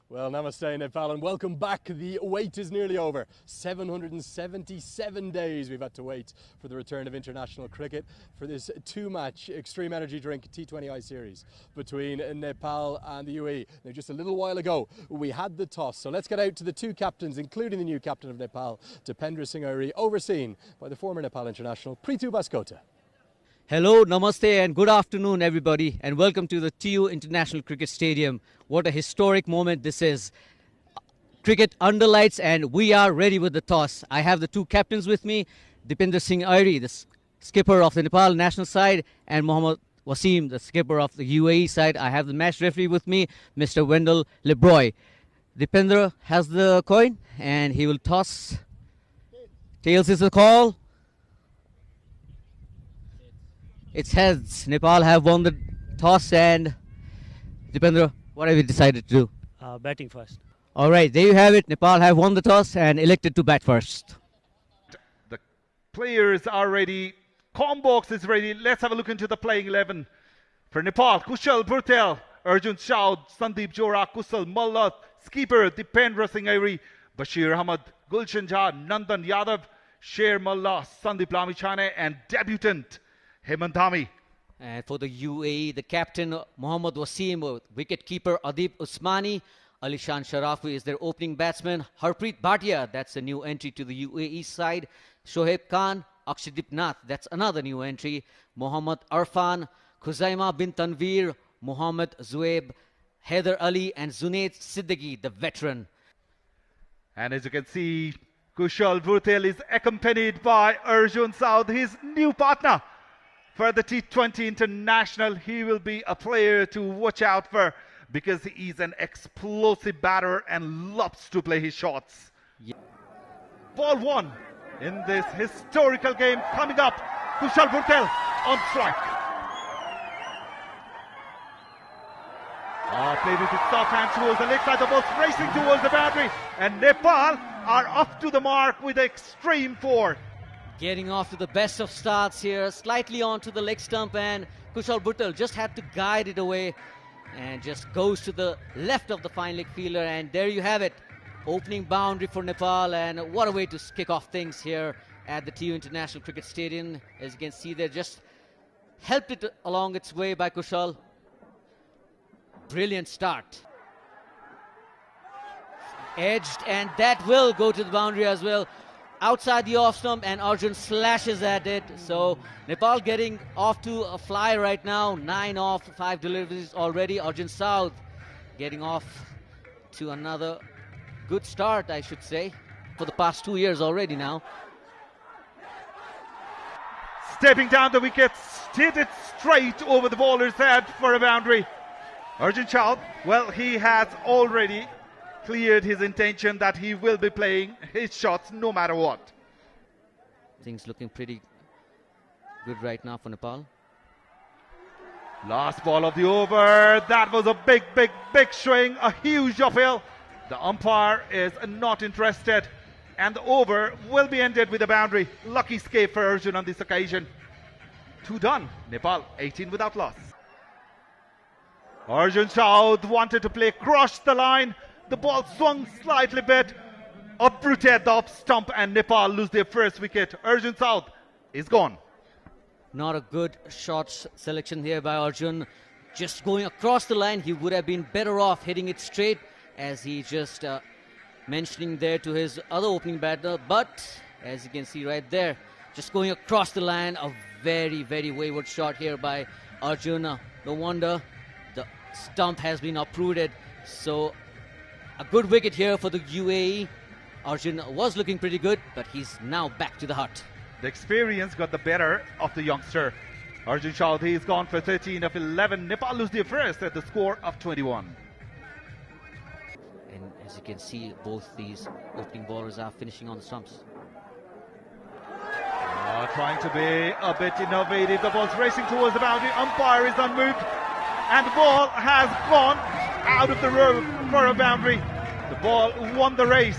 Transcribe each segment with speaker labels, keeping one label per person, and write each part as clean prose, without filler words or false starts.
Speaker 1: Well, namaste Nepal and welcome back. The wait is nearly over. 777 days we've had to wait for the return of international cricket for this two-match extreme energy drink T20 I series between Nepal and the UAE. Now, just a little while ago we had the toss, so let's get out to the two captains, including the new captain of Nepal, Dipendra Singh Airi, overseen by the former Nepal international Preetu Baskota.
Speaker 2: Hello, namaste and good afternoon everybody, and welcome to the TU International Cricket Stadium. What a historic moment this is. Cricket under lights and we are ready with the toss. I have the two captains with me, Dipendra Singh Airi, the skipper of the Nepal national side, and Mohammad Wasim, the skipper of the UAE side. I have the match referee with me, Mr. Wendell Lebroy. Dipendra has the coin and he will toss. Tails is the call. It's heads. Nepal have won the toss, and Dipendra, what have you decided to do?
Speaker 3: Batting first.
Speaker 2: All right, there you have it. Nepal have won the toss and elected to bat first.
Speaker 4: The players are ready. Combox is ready. Let's have a look into the playing 11. For Nepal, Kushal Bhurtel, Arjun Shaud, Sandeep Johra, Kusal Mallat, skipper Dipendra Singh Airi, Bashir Ahmed, Gulshan Jha, Nandan Yadav, Sher Mullah, Sandeep Lamichhane, and debutant Hemant Dhami.
Speaker 2: And for the UAE, the captain Mohammad Wasim, wicket-keeper Adib Usmani, Alishan Sharafi is their opening batsman, Harpreet Bhatia, that's a new entry to the UAE side, Shoaib Khan, Akshadip Nath, that's another new entry, Mohammad Arfan, Khuzaima bin Tanveer, Mohammad Zuaib, Haider Ali, and Zunaid Siddiqui, the veteran.
Speaker 4: And as you can see, Kushal Bhurtel is accompanied by Arjun Saud, his new partner. For the T20 International, he will be a player to watch out for because he is an explosive batter and loves to play his shots. Yeah. Ball one in this historical game coming up. Kushal Bhurtel on strike. Played with his soft hand towards the leg side, the ball racing towards the boundary, and Nepal are up to the mark with extreme force.
Speaker 2: Getting off to the best of starts here, slightly onto the leg stump, and Kushal Bhurtel just had to guide it away and just goes to the left of the fine leg fielder, and there you have it. Opening boundary for Nepal, and what a way to kick off things here at the TU International Cricket Stadium. As you can see, they just helped it along its way by Kushal. Brilliant start. Edged, and that will go to the boundary as well. Outside the off stump, and Arjun slashes at it. So Nepal getting off to a fly right now. 9 off, 5 deliveries already. Arjun Saud getting off to another good start, I should say, for the past 2 years already now.
Speaker 4: Stepping down the wickets, hit it straight over the bowler's head for a boundary. Arjun Saud, well, he has already cleared his intention that he will be playing his shots no matter what.
Speaker 2: Things looking pretty good right now for Nepal.
Speaker 4: Last ball of the over. That was a big swing, a huge uphill. The umpire is not interested, and the over will be ended with a boundary. Lucky escape for Arjun on this occasion. 2 done. Nepal 18 without loss. Arjun Saud wanted to play, crossed the line. The ball swung slightly bit, uprooted the off stump, and Nepal lose their first wicket. Arjun Saud is gone.
Speaker 2: Not a good shot selection here by Arjun. Just going across the line, he would have been better off hitting it straight, as he just mentioning there to his other opening batter. But as you can see right there, just going across the line, a very wayward shot here by Arjun. No wonder the stump has been uprooted. So a good wicket here for the UAE. Arjun was looking pretty good, but he's now back to the hut.
Speaker 4: The experience got the better of the youngster. Arjun Saud, he's gone for 13 of 11. Nepal lose their first at the score of 21.
Speaker 2: And as you can see, both these opening bowlers are finishing on the stumps.
Speaker 4: Trying to be a bit innovative. The ball's racing towards the boundary. Umpire is unmoved, and the ball has gone out of the road for a boundary. The ball won the race.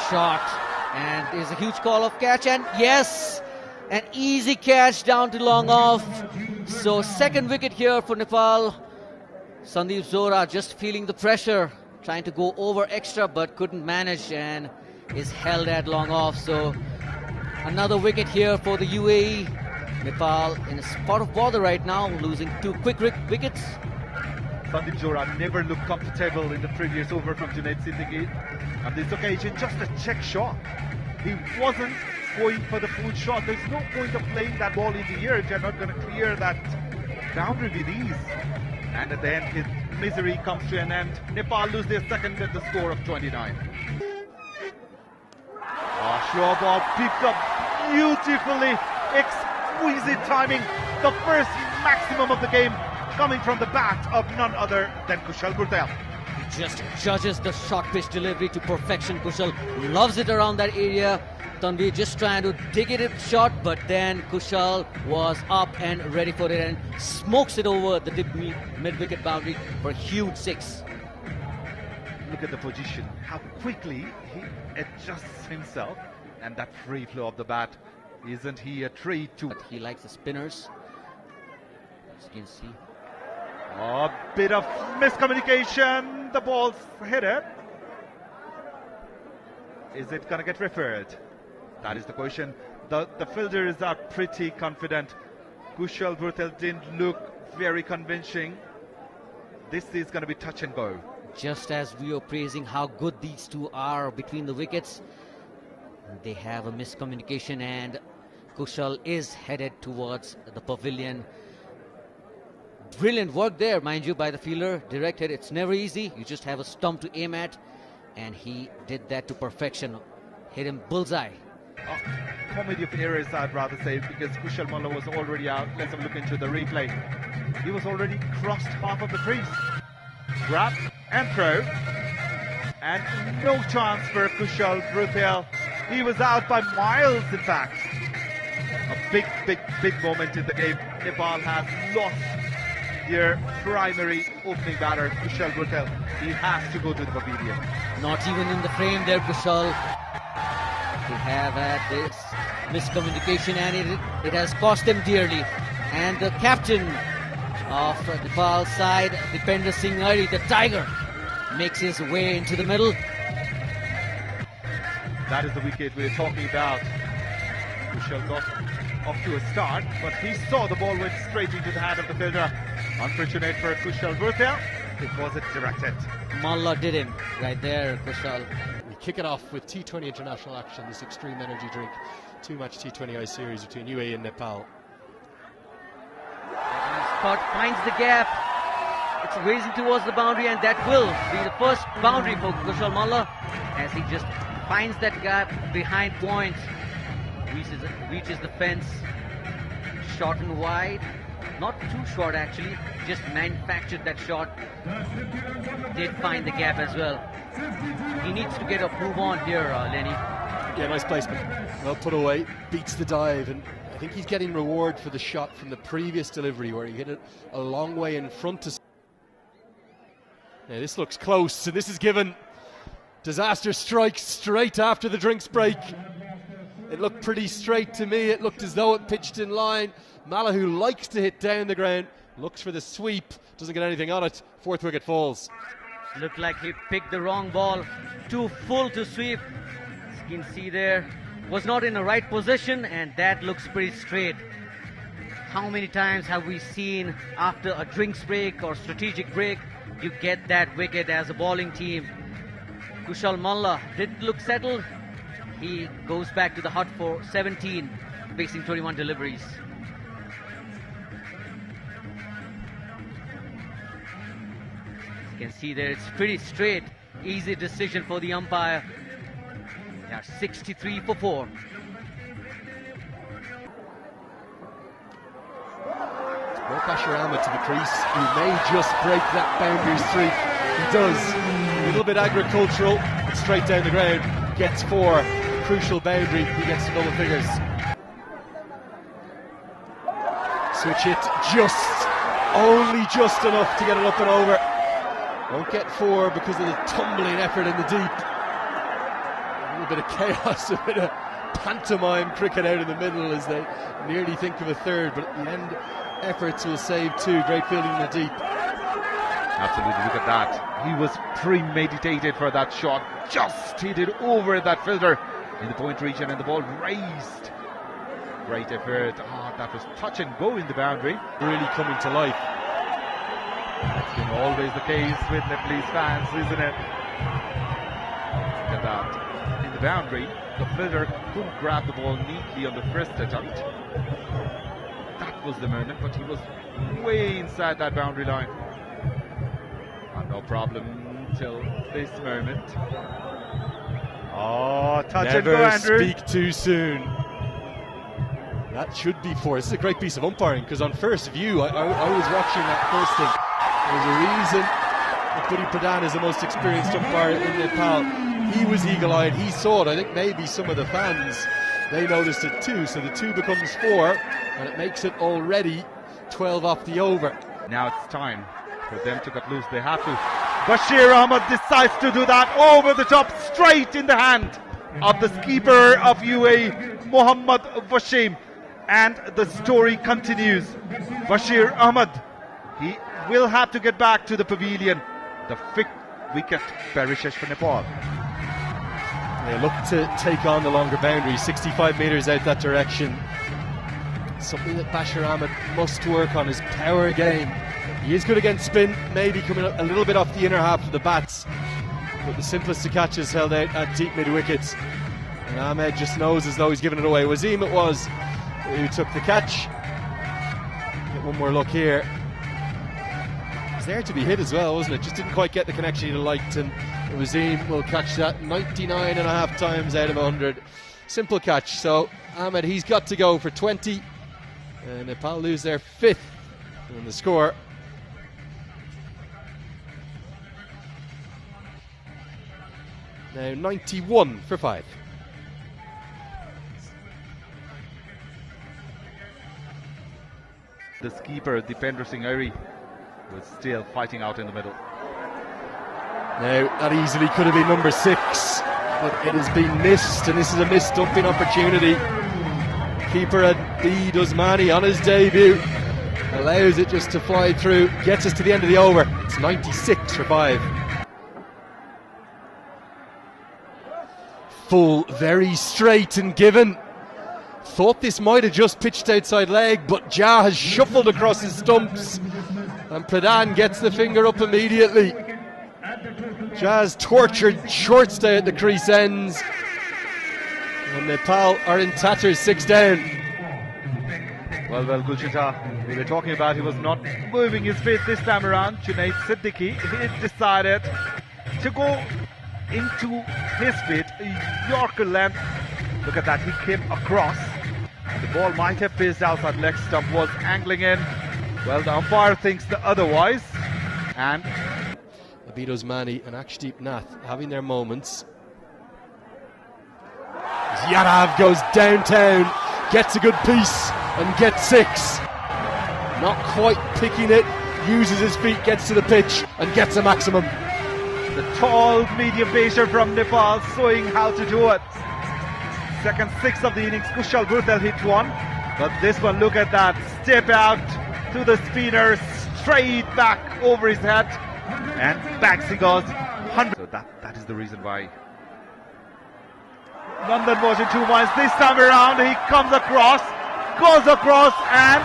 Speaker 2: Shot, and there's a huge call of catch, and yes, an easy catch down to long off. So second wicket here for Nepal. Sandeep Zora just feeling the pressure, trying to go over extra but couldn't manage and is held at long off. So another wicket here for the UAE. Nepal in a spot of bother right now, losing 2 quick wickets.
Speaker 4: Sandeep Zora never looked comfortable in the previous over from Junaid Siddiqui. On this occasion, just a check shot. He wasn't going for the full shot. There's no point of playing that ball in the air if you're not going to clear that boundary with ease. And at the end, his misery comes to an end. Nepal lose their second at the score of 29. Slow ball picked up beautifully. Exquisite timing. The first maximum of the game coming from the bat of none other than Kushal Bhurtel.
Speaker 2: Just judges the short pitch delivery to perfection. Kushal loves it around that area. Tanveer just trying to dig it shot, but then Kushal was up and ready for it and smokes it over the deep mid-wicket boundary for a huge 6.
Speaker 4: Look at the position, how quickly he adjusts himself, and that free flow of the bat. Isn't he a treat to...
Speaker 2: But he likes the spinners, as you can see.
Speaker 4: A bit of miscommunication. The ball's headed. Is it going to get referred? That is the question. The fielders are pretty confident. Kushal Bhurtel didn't look very convincing. This is going to be touch and go.
Speaker 2: Just as we were praising how good these two are between the wickets, they have a miscommunication and Kushal is headed towards the pavilion. Brilliant work there, mind you, by the fielder. Direct hit, it's never easy. You just have a stump to aim at, and he did that to perfection. Hit him bullseye.
Speaker 4: Comedy of errors, I'd rather say, because Kushal Malla was already out. Let's have a look into the replay. He was already crossed half of the crease. Grab and throw. And no chance for Kushal Bhurtel. He was out by miles, in fact. A big moment in the game. Nepal has lost their primary opening batter, Kushal Bhurtel. He has to go to the pavilion.
Speaker 2: Not even in the frame there, Kushal. They have had this miscommunication and it has cost them dearly. And the captain of Nepal's side, Dipender Singh Ari, the Tiger, makes his way into the middle.
Speaker 4: That is the wicket we're talking about. Kushal got off to a start, but he saw the ball went straight into the hand of the fielder. Unfortunate for Kushal Bhurtel, it wasn't directed.
Speaker 2: Malla did him right there, Kushal.
Speaker 1: We kick it off with T20 International action, this extreme energy drink. 2-match T20I series between UAE and Nepal.
Speaker 2: Scott finds the gap. It's racing towards the boundary, and that will be the first boundary for Kushal Malla as he just finds that gap behind point. Reaches the fence. Short and wide. Not too short actually. Just manufactured that shot. Did find the gap as well. He needs to get a move on here, Lenny.
Speaker 1: Yeah, nice placement. Well put away. Beats the dive, and I think he's getting reward for the shot from the previous delivery where he hit it a long way in front to... Yeah, this looks close, and this is given. Disaster strikes straight after the drinks break. It looked pretty straight to me. It looked as though it pitched in line. Malla, who likes to hit down the ground, looks for the sweep, doesn't get anything on it. 4th wicket falls.
Speaker 2: Looked like he picked the wrong ball. Too full to sweep. As you can see there, was not in the right position, and that looks pretty straight. How many times have we seen after a drinks break or strategic break, you get that wicket as a bowling team? Kushal Malla didn't look settled. He goes back to the hut for 17, facing 21 deliveries. You can see there it's pretty straight. Easy decision for the umpire. They are 63 for 4.
Speaker 1: Prakash Sharma to the crease. He may just break that boundary streak. He does. A little bit agricultural, but straight down the ground. Gets 4. Crucial boundary. He gets to double figures. Switch it only just enough to get it up and over. Won't get 4 because of the tumbling effort in the deep. A little bit of chaos, a bit of pantomime cricket out in the middle as they nearly think of a third, but at the end, efforts will save 2. Great fielding in the deep.
Speaker 4: Absolutely, look at that. He was premeditated for that shot. Just hit it over that fielder in the point region and the ball raised. Great effort. That was touch and go in the boundary.
Speaker 1: Really coming to life.
Speaker 4: That's been always the case with Nepalese fans, isn't it? Look at that. In the boundary, the fielder couldn't grab the ball neatly on the first attempt. That was the moment, but he was way inside that boundary line. And no problem till this moment. Oh, touch and go, Andrew.
Speaker 1: Never speak too soon. That should be four. This is a great piece of umpiring, because on first view, I was watching that first thing. There's a reason that Buddy Pradhan is the most experienced umpire in Nepal. He was eagle-eyed. He saw it. I think maybe some of the fans, they noticed it too. So the 2 becomes 4, and it makes it already 12 off the over.
Speaker 4: Now it's time for them to cut loose. They have to. Bashir Ahmed decides to do that over the top, straight in the hand of the skipper of UAE, Mohammad Washim. And the story continues. Bashir Ahmed, he will have to get back to the pavilion. The 5th wicket perishes for Nepal.
Speaker 1: They look to take on the longer boundary, 65 metres out that direction. Something that Bashir Ahmed must work on, his power game. He is good against spin, maybe coming up a little bit off the inner half of the bats. But the simplest of catches held out at deep mid wickets. And Ahmed just knows as though he's given it away. Wasim it was who took the catch. Get one more look here. It was there to be hit as well, wasn't it? Just didn't quite get the connection he liked, and Wasim will catch that 99.5 times out of 100. Simple catch. So Ahmed, he's got to go for 20. And Nepal lose their 5th in the score. Now 91 for 5.
Speaker 4: The skipper, Dipendra Singh Airi, was still fighting out in the middle.
Speaker 1: Now, that easily could have been number 6, but it has been missed, and this is a missed dumping opportunity. Keeper Adi Dusmani on his debut allows it just to fly through, gets us to the end of the over. It's 96 for 5. Full, very straight and given. Thought this might have just pitched outside leg, but Jah has shuffled across his stumps, and Pradhan gets the finger up immediately. Jah's tortured short stay at the crease ends, and Nepal are in tatters, 6 down.
Speaker 4: Well, Gulshita, we were talking about he was not moving his feet this time around. Junaid Siddiqui, he decided to go into his feet, Yorker length. Look at that, he came across. The ball might have fizzed outside leg stump, was angling in. Well, the umpire thinks the otherwise. And
Speaker 1: Abid Osmani and Akshdeep Nath having their moments. Yadav goes downtown, gets a good piece and gets 6. Not quite picking it, uses his feet, gets to the pitch and gets a maximum.
Speaker 4: The tall medium pacer from Nepal showing how to do it. Second 6 of the innings, Kushal Bhutel hit one, but this one, look at that, step out to the spinner, straight back over his head, and back he goes 100. So that is the reason why Nandan was in 2 minds. This time around he comes across, goes across, and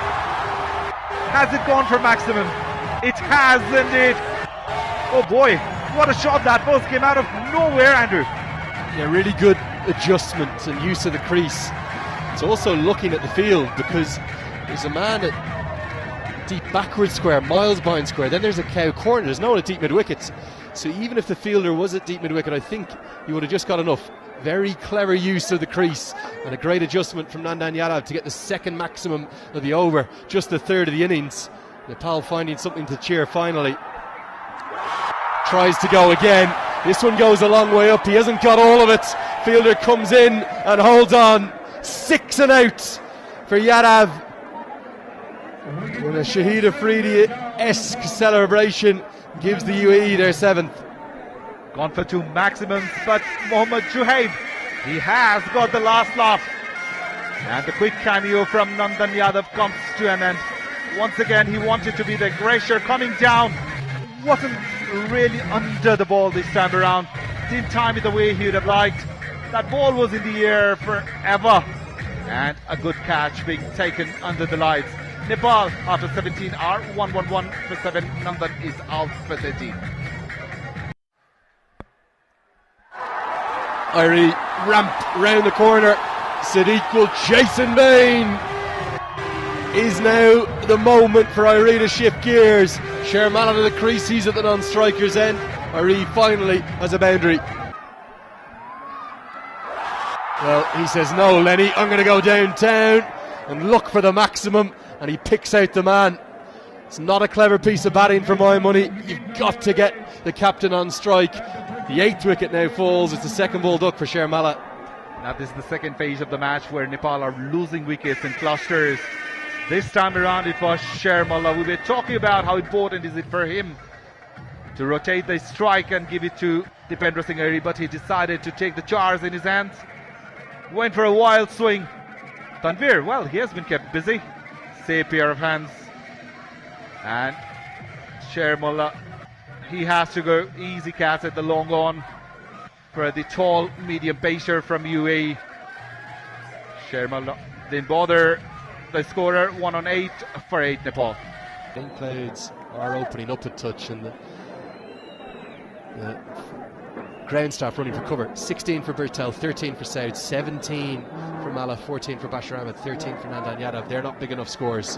Speaker 4: has it gone for maximum? It has indeed. Oh boy, what a shot that was, came out of nowhere, Andrew.
Speaker 1: Yeah, really good adjustment and use of the crease. It's also looking at the field, because there's a man at deep backward square, miles behind square, then there's a cow corner, there's no one at deep mid wickets, so even if the fielder was at deep mid wicket, I think he would have just got enough. Very clever use of the crease and a great adjustment from Nandan Yadav to get the 2nd maximum of the over, just the 3rd of the innings. Nepal finding something to cheer finally. Tries to go again. This one goes a long way up. He hasn't got all of it. Fielder comes in and holds on. 6 and out for Yadav. And a Shahid Afridi-esque celebration gives the UAE their 7th.
Speaker 4: Gone for 2 maximums, but Mohammad Juhaib, he has got the last laugh. And the quick cameo from Nandan Yadav comes to an end. Once again, he wanted to be the aggressor coming down. wasn't really under the ball this time around. Didn't time it the way he would have liked. That ball was in the air forever. And a good catch being taken under the lights. Nepal after 17 are 1-1-1 for 7. Nandan is out for 13.
Speaker 1: Irie ramped round the corner. Sadiq will chase in vain. Is now the moment for Irie to shift gears. Sherman out of the crease, he's at the non-striker's end. Irie finally has a boundary. Well, he says, no, Lenny, I'm going to go downtown and look for the maximum. And he picks out the man. It's not a clever piece of batting for my money. You've got to get the captain on strike. The 8th wicket now falls. It's the second ball duck for Shermala.
Speaker 4: Now this is the second phase of the match where Nepal are losing wickets in clusters. This time around it was Shermala. We were talking about how important is it for him to rotate the strike and give it to Dipendra Singh Airi, but he decided to take the jars in his hands. Went for a wild swing. Tanvir, well, he has been kept busy. Same pair of hands. And Shermala, he has to go easy catch at the long on for the tall medium pacer from UAE. Shermala didn't bother the scorer. 1 on 8 for 8 Nepal.
Speaker 1: Young clouds are opening up a touch, and the ground staff running for cover. 16 for Bertel, 13 for Saud, 17 for Mala, 14 for Bashar Ahmed, 13 for Nandan Yadav. They're not big enough scores.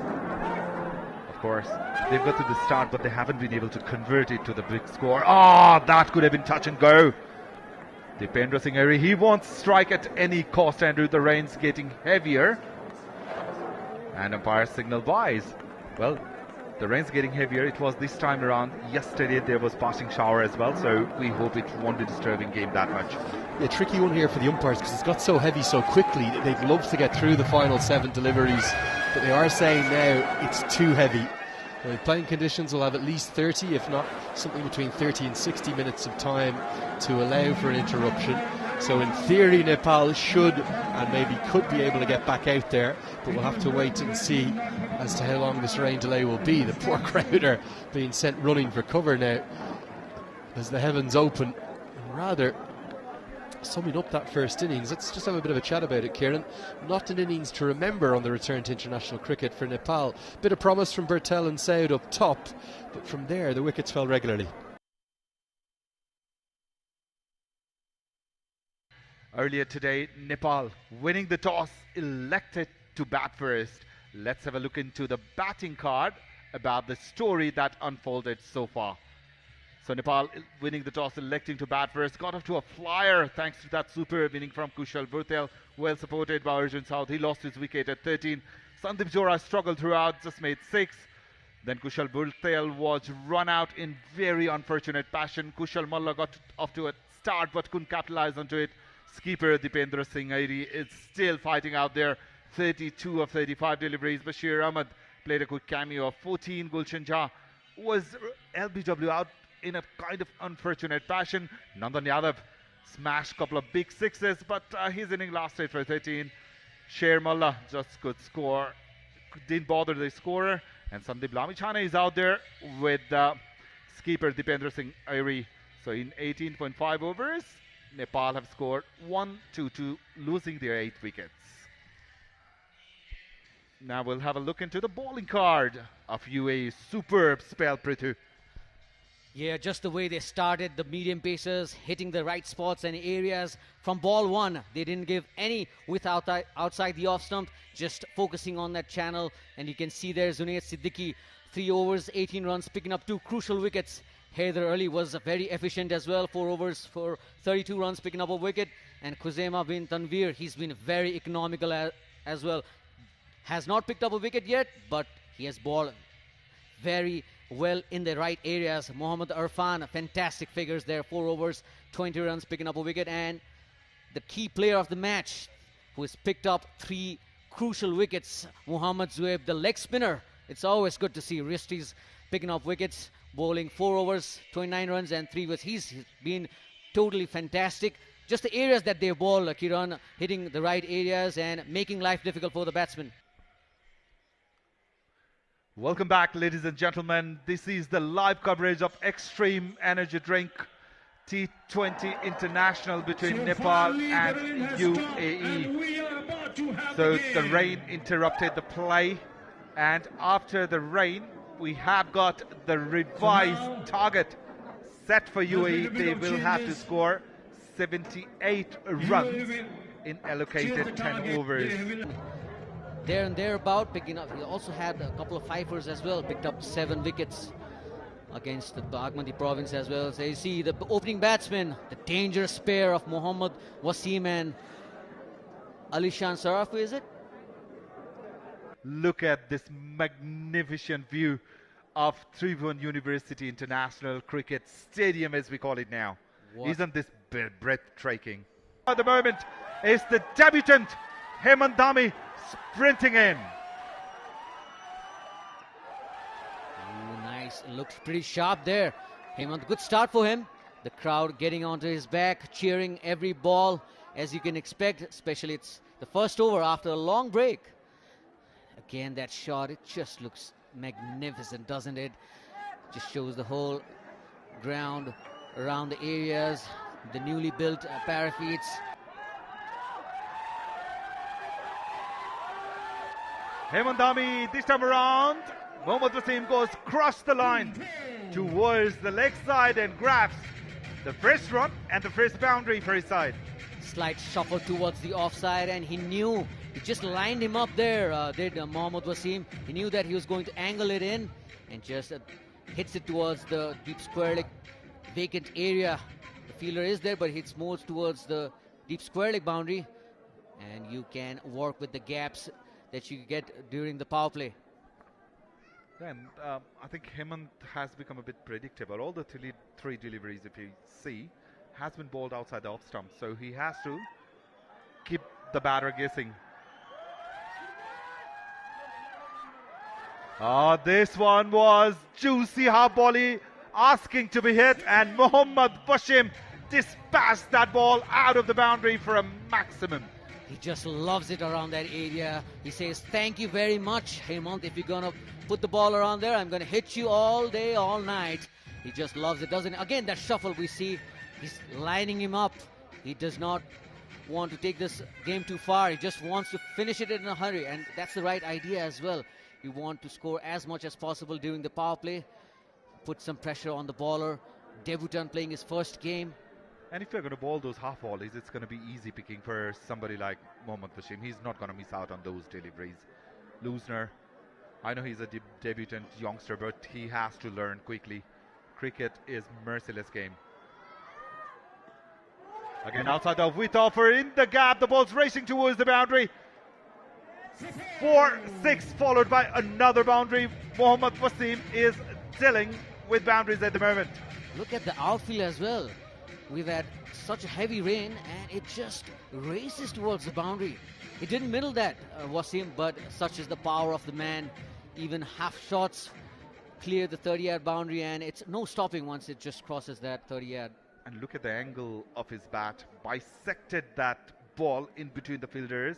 Speaker 4: Of course, they've got to the start, but they haven't been able to convert it to the big score. Ah, that could have been touch and go. Dipendra Singh Airi, he wants strike at any cost, Andrew. The rain's getting heavier. And umpire signal buys. Well, the rain's getting heavier. It was this time around. Yesterday there was passing shower as well, so we hope it won't be disturbing game that much.
Speaker 1: Yeah, tricky one here for the umpires because it's got so heavy so quickly. They'd love to get through the final 7 deliveries, but they are saying now it's too heavy. The playing conditions will have at least 30, if not something between 30 and 60 minutes of time to allow for an interruption. So in theory Nepal should and maybe could be able to get back out there, but we'll have to wait and see as to how long this rain delay will be. The poor crowd are being sent running for cover now as the heavens open. And rather summing up that first innings, let's just have a bit of a chat about it, Kieran. Not an innings to remember on the return to international cricket for Nepal. Bit of promise from Bertel and Saud up top, but from there the wickets fell regularly.
Speaker 4: Earlier today, Nepal winning the toss, elected to bat first. Let's have a look into the batting card about the story that unfolded so far. So Nepal winning the toss, electing to bat first, got off to a flyer thanks to that superb inning from Kushal Bhurtel, well supported by Arjun South. He lost his wicket at 13. Sandeep Johra struggled throughout, just made 6. Then Kushal Bhurtel was run out in very unfortunate fashion. Kushal Malla got off to a start but couldn't capitalize onto it. Skipper Dipendra Singh Airi is still fighting out there. 32 of 35 deliveries. Bashir Ahmed played a good cameo of 14. Gulshan Jha was LBW out in a kind of unfortunate fashion. Nandan Yadav smashed a couple of big sixes, but his inning lasted for 13. Sher Malla just could score, didn't bother the scorer. And Sandeep Lamichhane is out there with skipper Dipendra Singh Airi. So in 18.5 overs, Nepal have scored 1-2-2, losing their 8 wickets. Now we'll have a look into the bowling card of UAE. Superb spell, Prithu.
Speaker 2: Yeah, just the way they started, the medium pacers hitting the right spots and areas. From ball 1, they didn't give any without outside the off stump, just focusing on that channel. And you can see there Zunaid Siddiqui, 3 overs, 18 runs, picking up 2 crucial wickets. Haider Ali was very efficient as well, 4 overs for 32 runs, picking up a wicket. And Khuzaima bin Tanvir, he's been very economical as well. Has not picked up a wicket yet, but he has bowled very well in the right areas. Mohammad Irfan, fantastic figures there, 4 overs, 20 runs, picking up a wicket. And the key player of the match, who has picked up 3 crucial wickets, Muhammad Zuhaib, the leg spinner. It's always good to see Ristis picking up wickets, bowling 4 overs, 29 runs and 3 wickets. He's been totally fantastic. Just the areas that they bowl, Kiran, hitting the right areas and making life difficult for the batsmen.
Speaker 4: Welcome back, ladies and gentlemen. This is the live coverage of Extreme Energy Drink T20 International between Nepal and UAE. So the rain interrupted the play, and after the rain, we have got the revised target set for UAE. They will have to score 78 runs in allocated 10 overs.
Speaker 2: There and thereabout, picking up. He also had a couple of fifers as well, picked up 7 wickets against the Bagmati province as well. So you see the opening batsman, the dangerous pair of Mohammad Wasim and Alishan Sarafu, is it?
Speaker 4: Look at this magnificent view of T20 University International Cricket Stadium, as we call it now.
Speaker 2: What?
Speaker 4: Isn't this breathtaking? At the moment, is the debutant Hemant Dhami sprinting in.
Speaker 2: Ooh, nice. Looks pretty sharp there. Hemant, good start for him. The crowd getting onto his back, cheering every ball, as you can expect, especially it's the first over after a long break. Again, that shot, it just looks magnificent, doesn't it? Just shows the whole ground around the areas, the newly built parapets.
Speaker 4: Hemant Dhami this time around. Mohammad Wasim goes across the line towards the leg side and grabs the first run and the first boundary for his side.
Speaker 2: Slight shuffle towards the offside, and he knew, he just lined him up there, Mohammad Wasim. He knew that he was going to angle it in and just hits it towards the deep square leg vacant area. The fielder is there, but hits more towards the deep square leg boundary, and you can work with the gaps that you get during the power play.
Speaker 4: Then I think Hemant has become a bit predictable. All the three deliveries, if you see, has been bowled outside the off stump, so he has to keep the batter guessing. This one was juicy half volley, asking to be hit, and Mohammad Wasim dispatched that ball out of the boundary for a maximum.
Speaker 2: He just loves it around that area. He says, thank you very much, Hemant. If you're going to put the ball around there, I'm going to hit you all day, all night. He just loves it, doesn't he? Again, that shuffle we see, he's lining him up. He does not want to take this game too far. He just wants to finish it in a hurry, and that's the right idea as well. You want to score as much as possible during the power play, put some pressure on the bowler, debutant playing his first game.
Speaker 4: And if you're going to bowl those half volleys, it's going to be easy picking for somebody like Mohammad Wasim. He's not going to miss out on those deliveries. Loosner, I know he's a debutant youngster, but he has to learn quickly. Cricket is merciless game. Again, outside the width offer in the gap. The ball's racing towards the boundary. 4-6 followed by another boundary. Mohammad Wasim is dealing with boundaries at the moment.
Speaker 2: Look at the outfield as well. We've had such a heavy rain, and it just races towards the boundary. It didn't middle that, Wasim, but such is the power of the man. Even half shots clear the 30-yard boundary, and it's no stopping once it just crosses that 30-yard.
Speaker 4: And look at the angle of his bat. Bisected that ball in between the fielders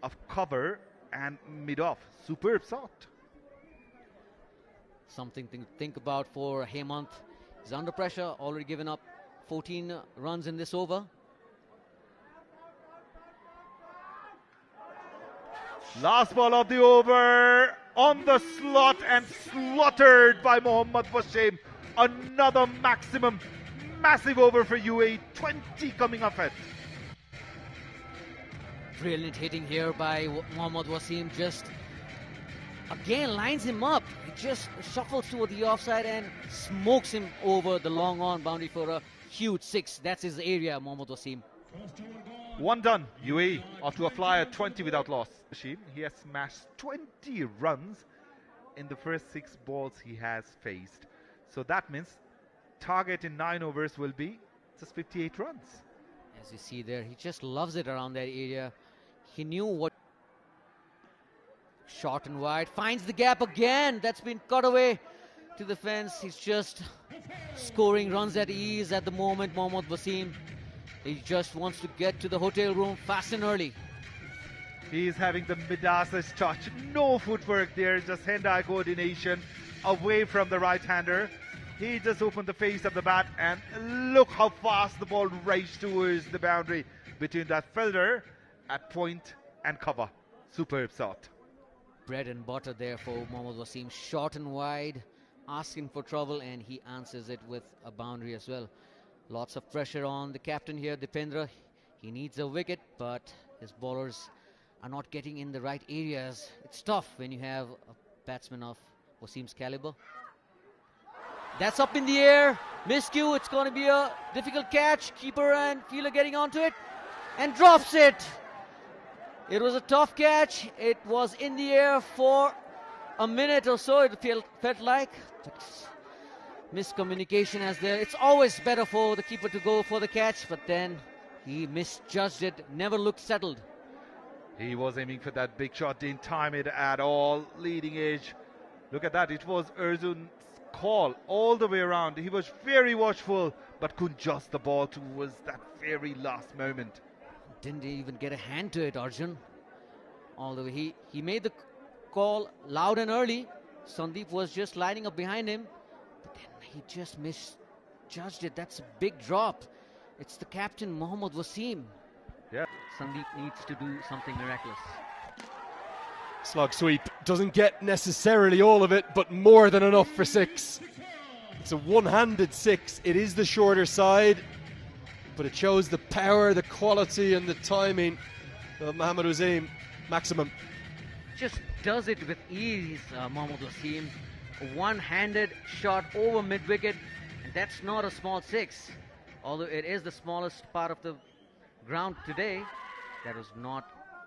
Speaker 4: of cover and mid-off. Superb shot.
Speaker 2: Something to think about for Hemant. He's under pressure, already given up 14 runs in this over.
Speaker 4: Last ball of the over on the slot and slaughtered by Mohammad Wasim. Another maximum massive over for UAE. 20 coming off it.
Speaker 2: Brilliant hitting here by Mohammad Wasim. Just again lines him up. He just shuffles toward the offside and smokes him over the long on boundary for a huge 6. That's his area, Mohammad Wasim.
Speaker 4: One done. UAE off to a flyer, 20 without loss. He has smashed 20 runs in the first 6 balls he has faced. So that means target in 9 overs will be just 58 runs.
Speaker 2: As you see there, he just loves it around that area. He knew what. Short and wide, finds the gap again. That's been cut away to the fence. He's just scoring runs at ease at the moment, Mohammad Wasim. He just wants to get to the hotel room fast and early.
Speaker 4: He's having the Midas touch. No footwork there, just hand-eye coordination away from the right-hander. He just opened the face of the bat, and look how fast the ball raced towards the boundary between that fielder at point and cover. Superb shot.
Speaker 2: Bread and butter there for Mohammad Wasim. Short and wide, asking for trouble, and he answers it with a boundary as well. Lots of pressure on the captain here, Dipendra. He needs a wicket, but his bowlers are not getting in the right areas. It's tough when you have a batsman of Wasim's caliber. That's up in the air. Miscue. It's going to be a difficult catch. Keeper and fielder getting onto it and drops it. It was a tough catch. It was in the air for a minute or so, it felt like. But miscommunication as there. It's always better for the keeper to go for the catch, but then he misjudged it. Never looked settled.
Speaker 4: He was aiming for that big shot, didn't time it at all. Leading edge. Look at that. It was Arjun's call all the way around. He was very watchful, but couldn't just the ball towards that very last moment.
Speaker 2: Didn't even get a hand to it, Arjun. Although he made the call loud and early. Sandeep was just lining up behind him, but then he just misjudged it. That's a big drop. It's the captain, Mohammad Wasim.
Speaker 4: Yeah.
Speaker 2: Sandeep needs to do something miraculous.
Speaker 1: Slog sweep doesn't get necessarily all of it, but more than enough for 6. It's a one-handed 6. It is the shorter side, but it shows the power, the quality and the timing of Mohammad Wasim. Maximum.
Speaker 2: Just does it with ease, Mohammad Wasim. A one-handed shot over mid-wicket, and that's not a small 6. Although it is the smallest part of the ground today, that was not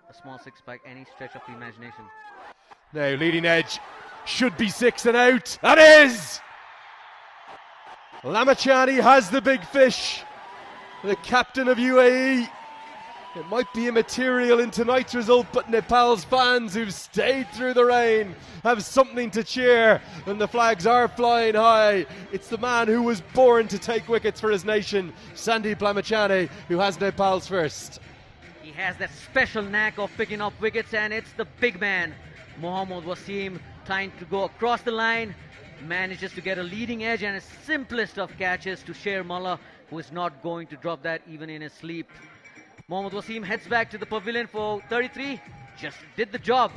Speaker 2: a small 6 by any stretch of the imagination.
Speaker 1: Now leading edge should be 6 and out. That is! Lamachani has the big fish. The captain of UAE. It might be immaterial in tonight's result, but Nepal's fans who've stayed through the rain have something to cheer, and the flags are flying high. It's the man who was born to take wickets for his nation, Sandeep Lamachani, who has Nepal's first.
Speaker 2: He has that special knack of picking up wickets, and it's the big man, Mohammad Wasim, trying to go across the line, manages to get a leading edge and a simplest of catches to Sher Mullah, who is not going to drop that even in his sleep. Mohammad Wasim heads back to the pavilion for 33. Just did the job,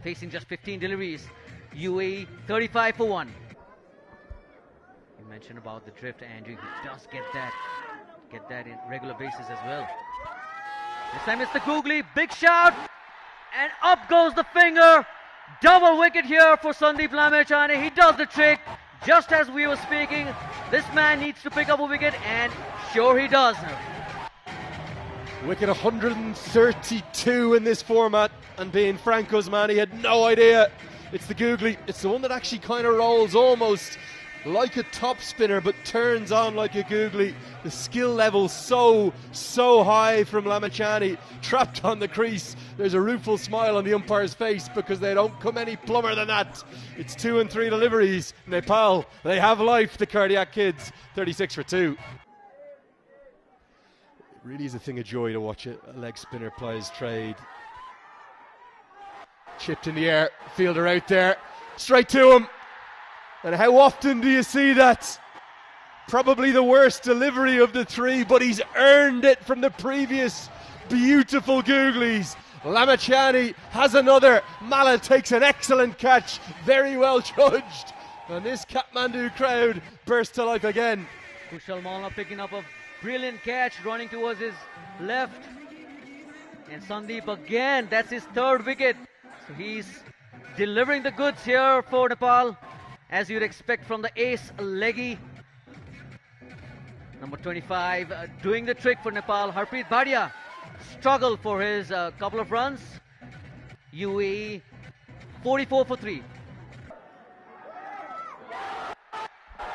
Speaker 2: facing just 15 deliveries. UAE 35 for 1. You mentioned about the drift, Andrew. He does get that in regular basis as well. This time it's the googly, big shout, and up goes the finger. Double wicket here for Sandeep Lamachani. He does the trick. Just as we were speaking, this man needs to pick up a wicket, and sure he does.
Speaker 1: Wicket 132 in this format, and being Franco's man, he had no idea. It's the googly. It's the one that actually kind of rolls almost like a top spinner, but turns on like a googly. The skill level so high from Lamachani, trapped on the crease. There's a rueful smile on the umpire's face because they don't come any plumber than that. It's 2 and 3 deliveries. Nepal, they have life, the cardiac kids. 36 for 2. It really is a thing of joy to watch a leg spinner ply his trade. Chipped in the air, fielder out there, straight to him. And how often do you see that? Probably the worst delivery of the 3, but he's earned it from the previous beautiful googlies. Lamachani has another. Mala takes an excellent catch, very well judged. And this Kathmandu crowd bursts to life again.
Speaker 2: Kushal Malna picking up a brilliant catch, running towards his left. And Sandeep again, that's his 3rd wicket. So he's delivering the goods here for Nepal, as you'd expect from the ace leggy. Number 25 doing the trick for Nepal. Harpreet Bhatia struggled for his couple of runs. UAE 44 for 3.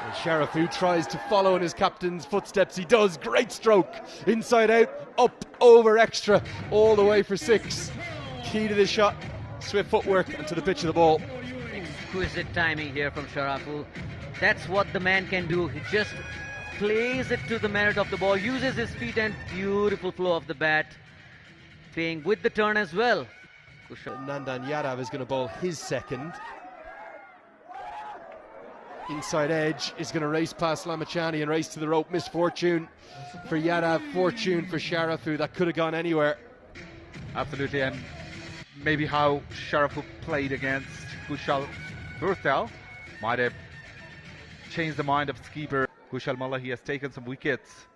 Speaker 1: And Sharaf, who tries to follow in his captain's footsteps, he does. Great stroke, inside out, up, over, extra, all the way for 6. Key to the shot, swift footwork and to the pitch of the ball.
Speaker 2: Exquisite timing here from Sharafu. That's what the man can do. He just plays it to the merit of the ball, uses his feet, and beautiful flow of the bat, playing with the turn as well.
Speaker 1: Nandan Yadav is going to bowl his second. Inside edge is going to race past Lamachani and race to the rope. Misfortune for Yadav, fortune for Sharafu. That could have gone anywhere.
Speaker 4: Absolutely, and maybe how Sharafu played against Kushal Burthal might have changed the mind of his keeper. Kushal Malla, he has taken some wickets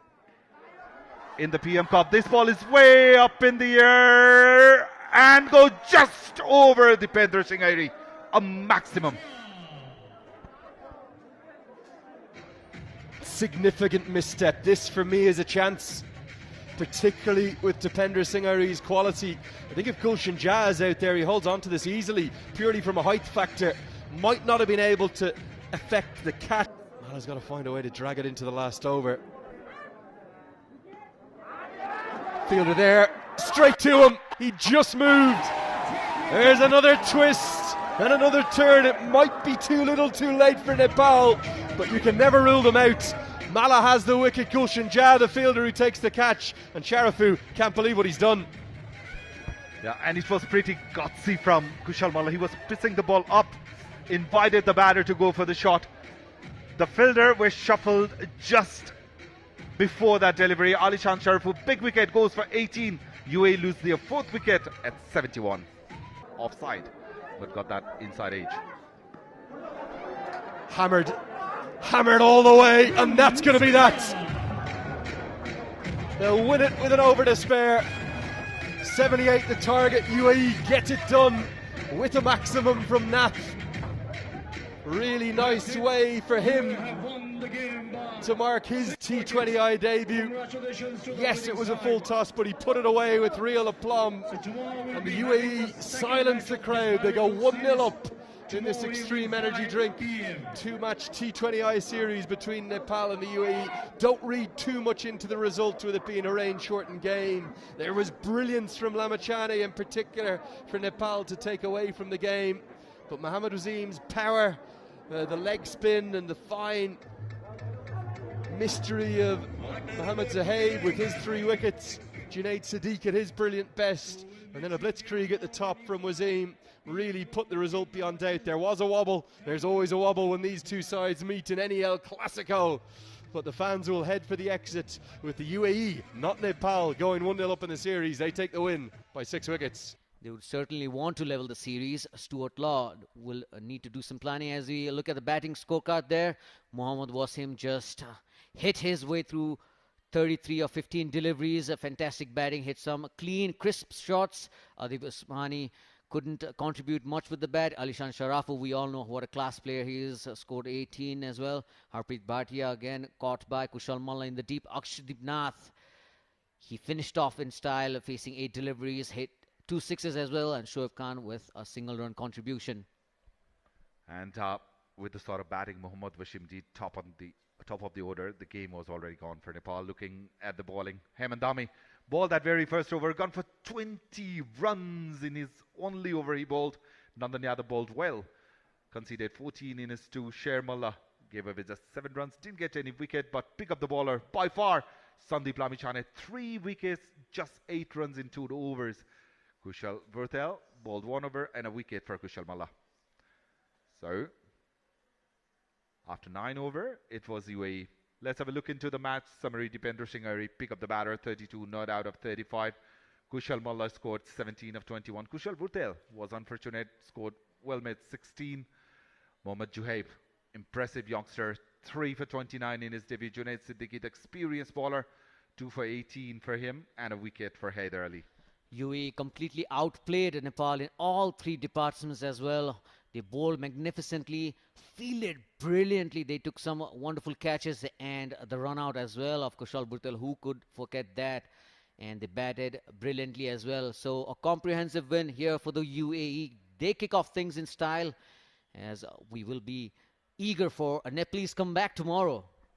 Speaker 4: in the PM Cup. This ball is way up in the air and go just over Dipendra Singh Airi, a maximum.
Speaker 1: Significant misstep. This for me is a chance, particularly with Dipendra Singh Airi's quality. I think if Gulshan Jha is out there, he holds on to this easily, purely from a height factor. Might not have been able to affect the catch. Mala's got to find a way to drag it into the last over. Fielder there, straight to him. He just moved. There's another twist and another turn. It might be too little too late for Nepal, but you can never rule them out. Malla has the wicket, Gulshan Jha, the fielder, who takes the catch, and Sharafu can't believe what he's done.
Speaker 4: Yeah, and it was pretty gutsy from Kushal Malla. He was pissing the ball up, invited the batter to go for the shot. The fielder was shuffled just before that delivery. Alishan Sharafu, big wicket, goes for 18. UAE lose their fourth wicket at 71. Offside, but got that inside edge.
Speaker 1: Hammered all the way, and that's going to be that. They'll win it with an over to spare. 78 the target. UAE gets it done with a maximum from NEP. Really nice way for him to mark his T20I debut. Yes, it was a full toss, but he put it away with real aplomb. And the UAE silence the crowd. They go 1-0 up in this extreme energy drink. Two-match T20I series between Nepal and the UAE. Don't read too much into the result with it being a rain-shortened game. There was brilliance from Lamachani in particular for Nepal to take away from the game. But Mohammad Wasim's power, the leg spin and the fine mystery of Mohammad Zahaib with his 3 wickets, Junaid Sadiq at his brilliant best, and then a blitzkrieg at the top from Wasim really put the result beyond doubt. There was a wobble. There's always a wobble when these two sides meet in any El Clasico. But the fans will head for the exit with the UAE, not Nepal, going 1-0 up in the series. They take the win by 6 wickets.
Speaker 2: They would certainly want to level the series. Stuart Law will need to do some planning as we look at the batting scorecard there. Mohammad Wasim just hit his way through 33 of 15 deliveries. A fantastic batting, hit some clean, crisp shots. Adib Usmani couldn't contribute much with the bat. Alishan Sharafu, we all know what a class player he is, scored 18 as well. Harpreet Bhatia again caught by Kushal Malla in the deep. Akshadip Nath, he finished off in style, facing 8 deliveries, hit 2 sixes as well, and Shoaib Khan with a single run contribution.
Speaker 4: And with the sort of batting Mohammad Wasim did top of the order, the game was already gone for Nepal. Looking at the bowling, Hemant Dami bowled that very first over, gone for 20 runs in his only over he bowled. Nandan Yadav bowled well, conceded 14 in his 2. Sher Mullah gave away just 7 runs, didn't get any wicket, but pick up the bowler by far. Sandeep Lamachani, 3 wickets, just 8 runs in 2 overs. Kushal Burthal bowled 1 over and a wicket for Kushal Malla. So, after 9 over, it was UAE. Let's have a look into the match summary. Dipendra Singh Airi, pick up the batter, 32 not out of 35. Kushal Malla scored 17 of 21. Kushal Burthal was unfortunate, scored well made 16. Mohammad Juhaib, impressive youngster, 3 for 29 in his debut. Junaid Siddiqui, the experienced bowler, 2 for 18 for him and a wicket for Haider Ali.
Speaker 2: UAE completely outplayed Nepal in all 3 departments as well. They bowled magnificently, fielded brilliantly. They took some wonderful catches and the run out as well of Kushal Burthal. Who could forget that? And they batted brilliantly as well. So a comprehensive win here for the UAE. They kick off things in style as we will be eager for a Nepalese comeback tomorrow.